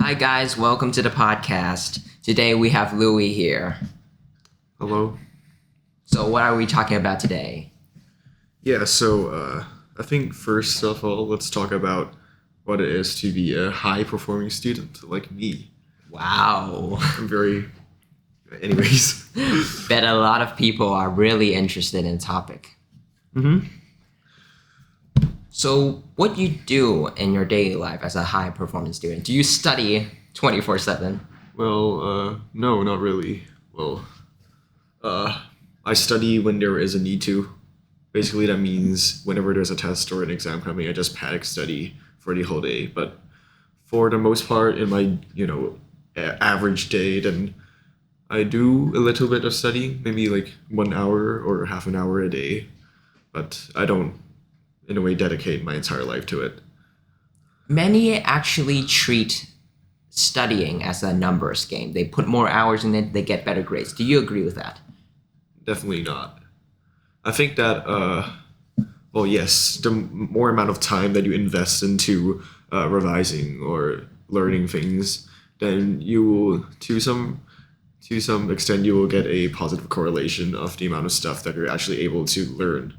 Hi guys, welcome to the podcast. Today we have Louis here. Hello. So what are we talking about today? Yeah, so I think first of all, let's talk about what it is to be a high-performing student like me. Wow. I'm very... Anyways. Bet a lot of people are really interested in the topic. Mm-hmm. So what do you do in your daily life as a high-performance student? Do you study 24/7? Well, no, not really. Well, I study when there is a need to. Basically, that means whenever there's a test or an exam coming, I just panic study for the whole day. But for the most part, in my, average day, then I do a little bit of studying, maybe like 1 hour or half an hour a day. But I don't, in a way, dedicate my entire life to it. Many actually treat studying as a numbers game. They put more hours in it, they get better grades. Do you agree with that? Definitely not. I think that, well, yes, the more amount of time that you invest into revising or learning things, then you will, to some extent, you will get a positive correlation of the amount of stuff that you're actually able to learn.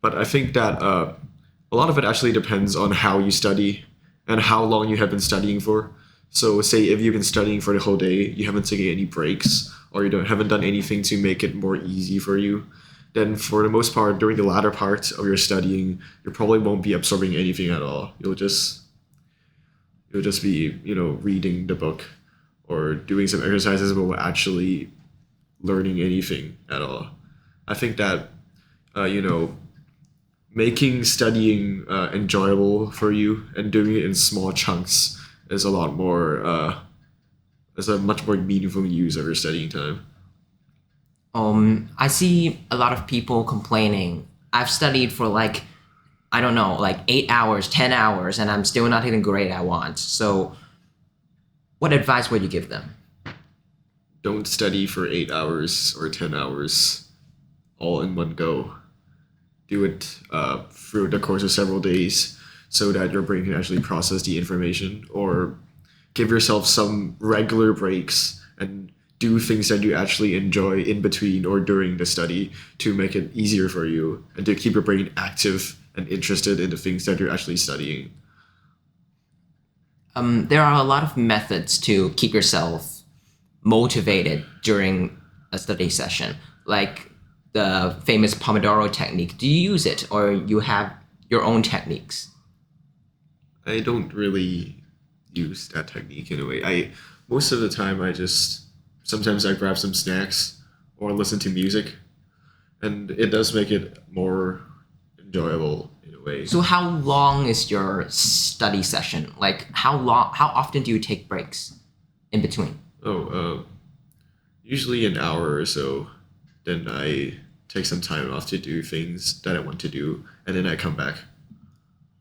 But I think that a lot of it actually depends on how you study and how long you have been studying for. So say if you've been studying for the whole day, you haven't taken any breaks, or you haven't done anything to make it more easy for you, then for the most part, during the latter part of your studying, you probably won't be absorbing anything at all. You'll just be, reading the book or doing some exercises, but without actually learning anything at all. I think that, making studying enjoyable for you and doing it in small chunks is a lot more, is a much more meaningful use of your studying time. I see a lot of people complaining. I've studied for like 8 hours, 10 hours, and I'm still not hitting the grade I want. So what advice would you give them? Don't study for 8 hours or 10 hours all in one go. Do it through the course of several days so that your brain can actually process the information, or give yourself some regular breaks and do things that you actually enjoy in between or during the study to make it easier for you and to keep your brain active and interested in the things that you're actually studying. There are a lot of methods to keep yourself motivated during a study session, like the famous Pomodoro technique. Do you use it, or you have your own techniques? I don't really use that technique in a way. Most of the time sometimes I grab some snacks or listen to music, and it does make it more enjoyable in a way. So how long is your study session? Like how often do you take breaks in between? Usually an hour or so. Then I take some time off to do things that I want to do, and then I come back.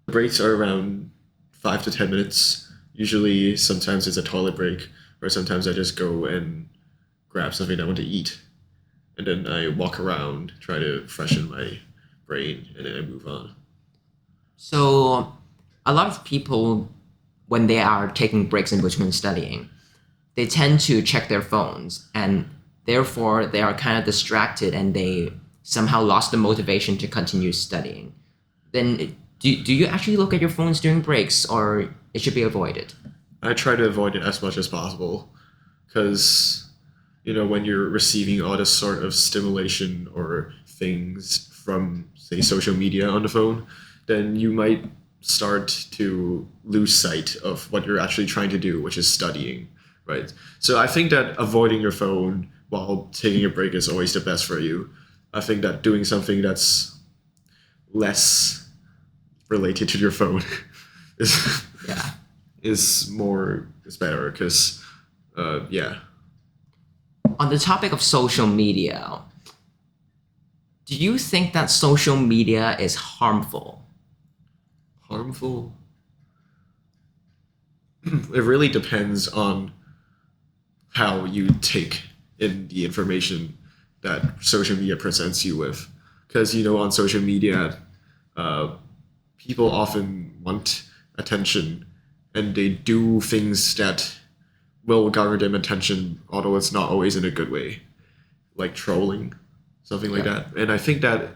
Breaks are around 5 to 10 minutes. Usually, sometimes it's a toilet break, or sometimes I just go and grab something I want to eat, and then I walk around, try to freshen my brain, and then I move on. So a lot of people, when they are taking breaks in between studying, they tend to check their phones, and therefore they are kind of distracted and they somehow lost the motivation to continue studying. Then do you actually look at your phones during breaks, or it should be avoided? I try to avoid it as much as possible because, when you're receiving all this sort of stimulation or things from, say, social media on the phone, then you might start to lose sight of what you're actually trying to do, which is studying, right? So I think that avoiding your phone while taking a break is always the best for you. I think that doing something that's less related to your phone is Yeah. is better because On the topic of social media, do you think that social media is harmful? harmful. It really depends on how you take in the information that social media presents you with, because on social media, people often want attention and they do things that will garner them attention, although it's not always in a good way, like trolling, something like Yeah. that. And I think that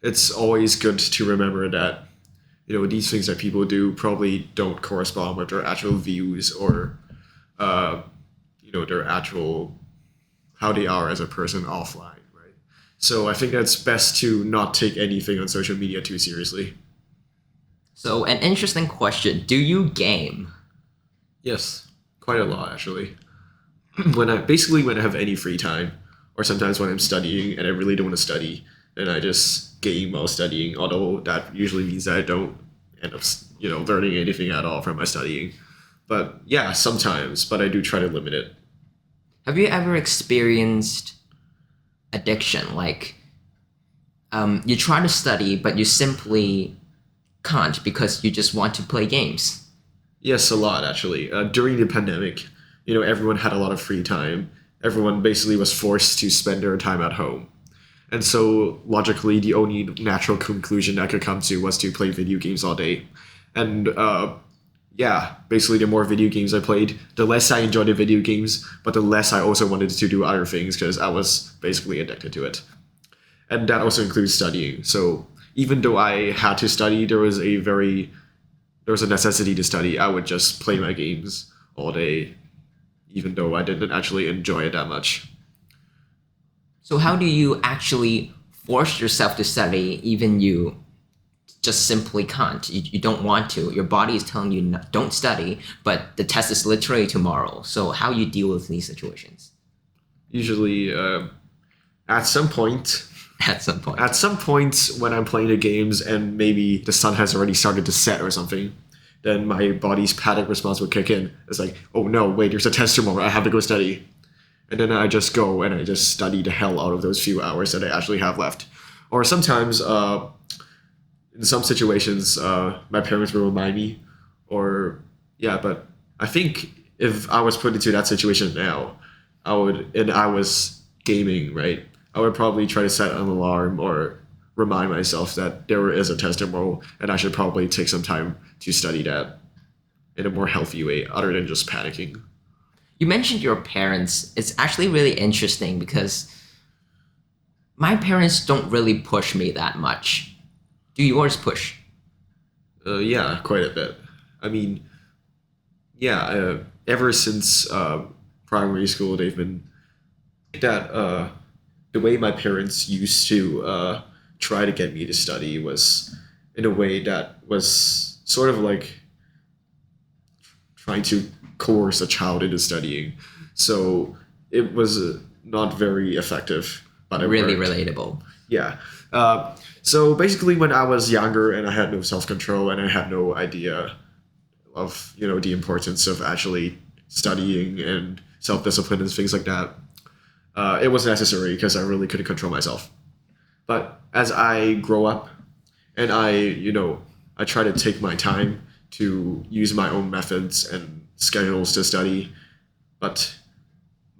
it's always good to remember that these things that people do probably don't correspond with their actual views or their actual how they are as a person offline, right? So I think that's best to not take anything on social media too seriously. So, an interesting question. Do you game? Yes, quite a lot actually. When I have any free time, or sometimes when I'm studying and I really don't want to study, then I just game while studying. Although that usually means that I don't end up learning anything at all from my studying. But yeah, sometimes. But I do try to limit it. Have you ever experienced addiction? Like, you try to study, but you simply can't because you just want to play games. Yes, a lot actually. During the pandemic, everyone had a lot of free time. Everyone basically was forced to spend their time at home. And so logically, the only natural conclusion I could come to was to play video games all day. And yeah, basically the more video games I played, the less I enjoyed the video games, but the less I also wanted to do other things because I was basically addicted to it. And that also includes studying. So even though I had to study, there was a necessity to study. I would just play my games all day, even though I didn't actually enjoy it that much. So, how do you actually force yourself to study even you just simply can't? You don't want to. Your body is telling you don't study, but the test is literally tomorrow. So, how you deal with these situations? Usually, at some point, At some point. at some point when I'm playing the games and maybe the sun has already started to set or something, then my body's panic response would kick in. It's like, oh no, wait, there's a test tomorrow. I have to go study. And then I just go and I just study the hell out of those few hours that I actually have left. Or sometimes, in some situations, my parents will remind me. Or yeah, but I think if I was put into that situation now, and I was gaming, right? I would probably try to set an alarm or remind myself that there is a test tomorrow and I should probably take some time to study that in a more healthy way other than just panicking. You mentioned your parents. It's actually really interesting because my parents don't really push me that much. Do yours push? Yeah, quite a bit. I mean, yeah, ever since primary school, they've been that the way my parents used to try to get me to study was in a way that was sort of like trying to coerce a child into studying. So it was not very effective, but it Really worked. relatable. Yeah. So basically, when I was younger and I had no self control and I had no idea of the importance of actually studying and self discipline and things like that, it was necessary because I really couldn't control myself. But as I grow up and I try to take my time to use my own methods and schedules to study, but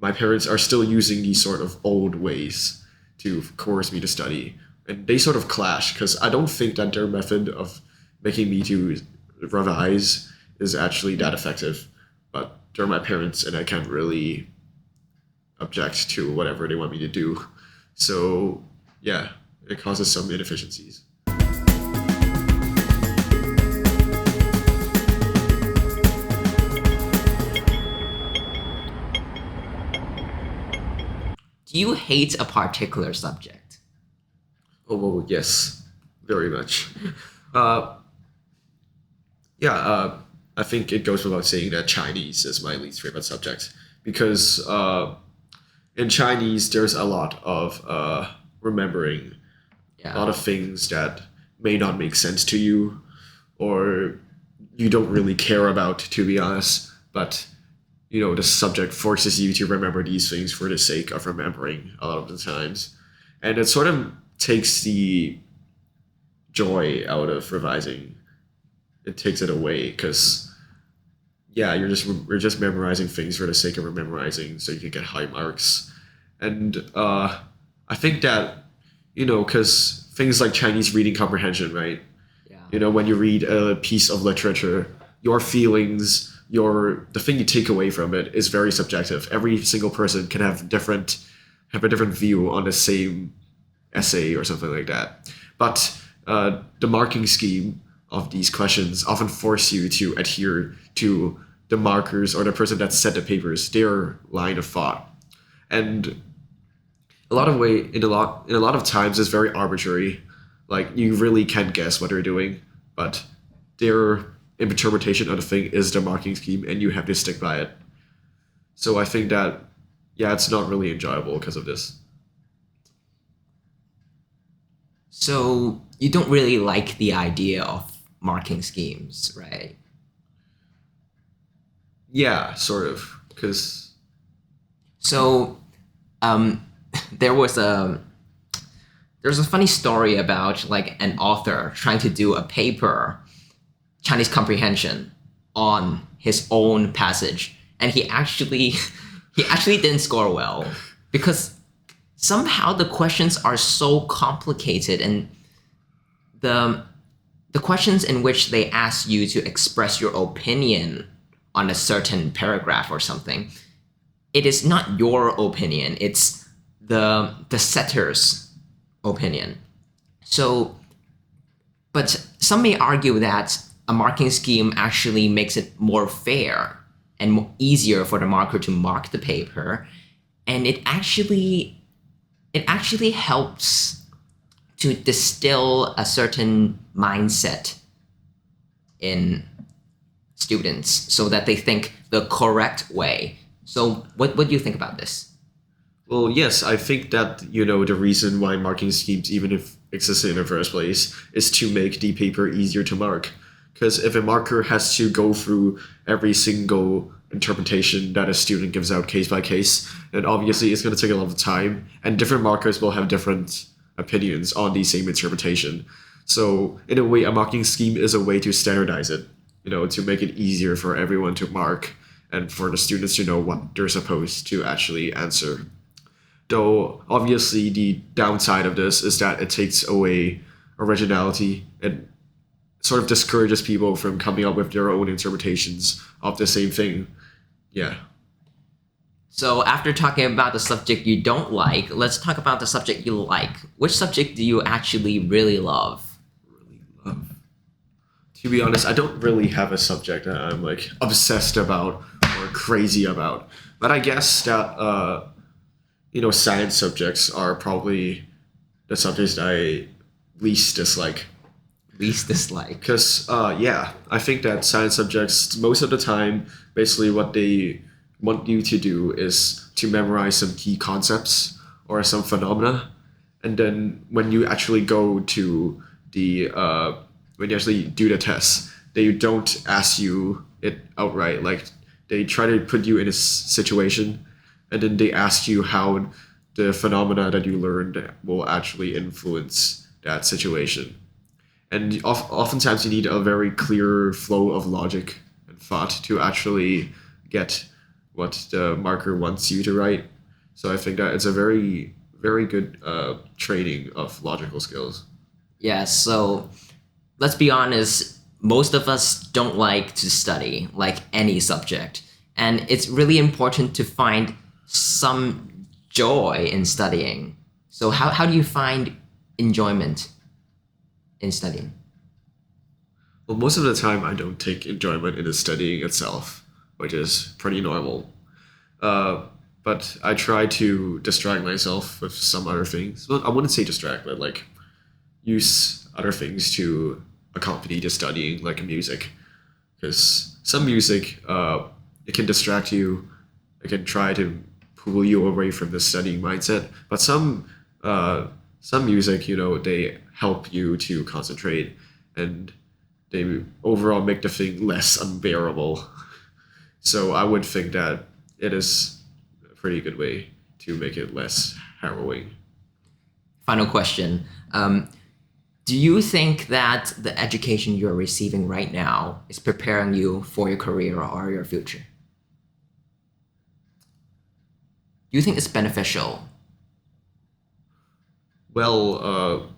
my parents are still using these sort of old ways to coerce me to study. And they sort of clash because I don't think that their method of making me to revise is actually that effective. But they're my parents and I can't really object to whatever they want me to do. So yeah, it causes some inefficiencies. Do you hate a particular subject? Oh, well, yes, very much. Uh, yeah, I think it goes without saying that Chinese is my least favorite subject because in Chinese there's a lot of remembering, a lot Yeah. of things that may not make sense to you or you don't really care about, to be honest. But the subject forces you to remember these things for the sake of remembering a lot of the times, and it sort of takes the joy out of revising. It takes it away because yeah, you're just memorizing things for the sake of memorizing so you can get high marks. And I think that because things like Chinese reading comprehension, right? Yeah. When you read a piece of literature, your feelings, the thing you take away from it is very subjective. Every single person can have a different view on the same essay or something like that. But the marking scheme of these questions often force you to adhere to the markers or the person that set the papers, their line of thought. And in a lot of times it's very arbitrary. Like you really can't guess what they're doing, but their interpretation of the thing is the marking scheme and you have to stick by it. So I think that yeah, it's not really enjoyable because of this. So you don't really like the idea of marking schemes, right? Yeah, sort of. Because So um, there was a there's a funny story about like an author trying to do a paper, Chinese comprehension, on his own passage, and he actually he actually didn't score well because somehow the questions are so complicated, and the the questions in which they ask you to express your opinion on a certain paragraph or something, it is not your opinion, it's the setter's opinion. So, but some may argue that a marking scheme actually makes it more fair and easier for the marker to mark the paper, and it actually helps to distill a certain mindset in students so that they think the correct way. So what do you think about this? well, yes, I think that the reason why marking schemes even if exist in the first place is to make the paper easier to mark. Because if a marker has to go through every single interpretation that a student gives out case by case, then obviously it's going to take a lot of time, and different markers will have different opinions on the same interpretation. So in a way, a marking scheme is a way to standardize it, to make it easier for everyone to mark and for the students to know what they're supposed to actually answer. Though obviously the downside of this is that it takes away originality and sort of discourages people from coming up with their own interpretations of the same thing. Yeah. So after talking about the subject you don't like, let's talk about the subject you like. Which subject do you actually really love? Really love. To be honest, I don't really have a subject that I'm like obsessed about or crazy about. But I guess that science subjects are probably the subjects that I least dislike. Least dislike. Because yeah, I think that science subjects most of the time basically what they want you to do is to memorize some key concepts or some phenomena, and then when you actually go to the when you actually do the test, they don't ask you it outright. Like they try to put you in a situation, and then they ask you how the phenomena that you learned will actually influence that situation. And oftentimes you need a very clear flow of logic and thought to actually get what the marker wants you to write. So I think that it's a very, very good training of logical skills. Yeah, so let's be honest, most of us don't like to study, like any subject. And it's really important to find some joy in studying. So how do you find enjoyment in studying? Well, most of the time I don't take enjoyment in the studying itself, which is pretty normal. Uh, but I try to distract myself with some other things. Well, I wouldn't say distract, but like use other things to accompany the studying, like music. Because some music, it can distract you. It can try to pull you away from the studying mindset. But some music, they help you to concentrate, and they overall make the thing less unbearable. So I would think that it is a pretty good way to make it less harrowing. Final question. Do you think that the education you're receiving right now is preparing you for your career or your future? Do you think it's beneficial? Well,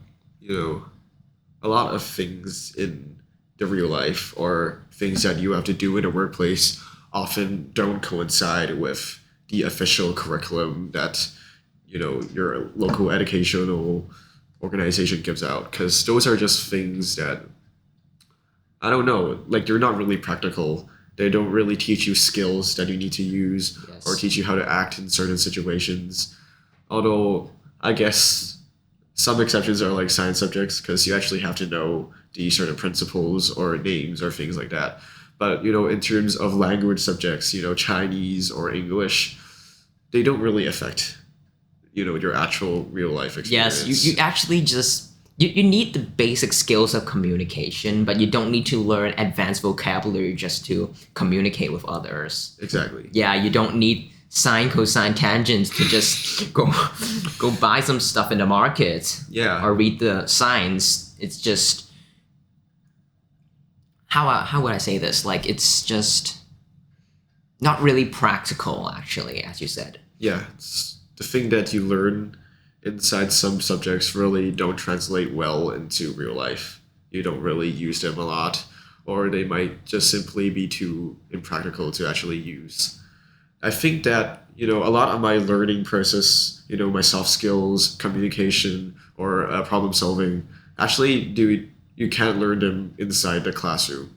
a lot of things in the real life, or things that you have to do in a workplace often don't coincide with the official curriculum that your local educational organization gives out, because those are just things that I don't know, like they're not really practical. They don't really teach you skills that you need to use or Yes. teach you how to act in certain situations. Although I guess some exceptions are like science subjects, because you actually have to know the certain principles or names or things like that. But in terms of language subjects, Chinese or English, they don't really affect your actual real life Yes, experience. you actually just you need the basic skills of communication, but you don't need to learn advanced vocabulary just to communicate with others. Exactly. Yeah, you don't need sine, cosine, tangents to just go buy some stuff in the market Yeah. or read the signs. It's just how would I say this? Like it's just not really practical, actually, as you said. Yeah, it's the thing that you learn inside some subjects really don't translate well into real life. You don't really use them a lot, or they might just simply be too impractical to actually use. I think that, a lot of my learning process, my soft skills, communication, or problem solving, actually, dude, you can't learn them inside the classroom.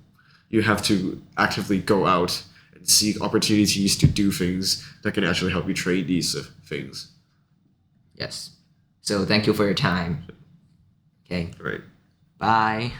You have to actively go out and seek opportunities to do things that can actually help you train these things. Yes. So thank you for your time. Okay. Right. Bye.